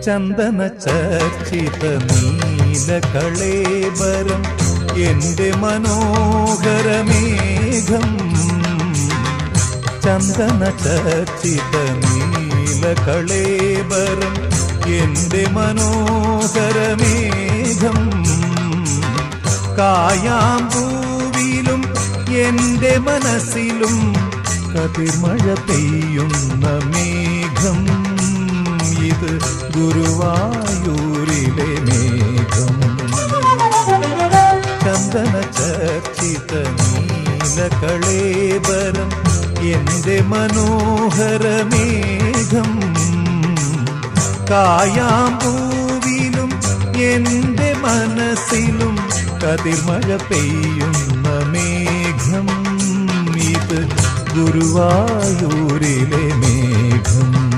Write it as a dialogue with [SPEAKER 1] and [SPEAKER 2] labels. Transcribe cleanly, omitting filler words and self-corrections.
[SPEAKER 1] ചന്ദന ചർച്ചിത നീലകളേബരം എന്റെ മനോഹരമേഘം. ചന്ദന ചർച്ചിത നീലകളേബരം എന്റെ മനോഹരമേഘം. കായാമ്പൂവിലും എന്റെ മനസ്സിലും കതിർമഴ പെയ്യുന്ന മേഘം. ഇത് ഗുരുവായൂരിലെ മേഘം. ചന്ദന ചർച്ചിത നീലകളേബരം എന്റെ മനോഹരമേഘം. കായാമ്പൂവിലും എന്റെ മനസ്സിലും കതിർമഴ പെയ്യുന്ന മേഘം. ഇത് ഗുരുവായൂരിലെ മേഘം.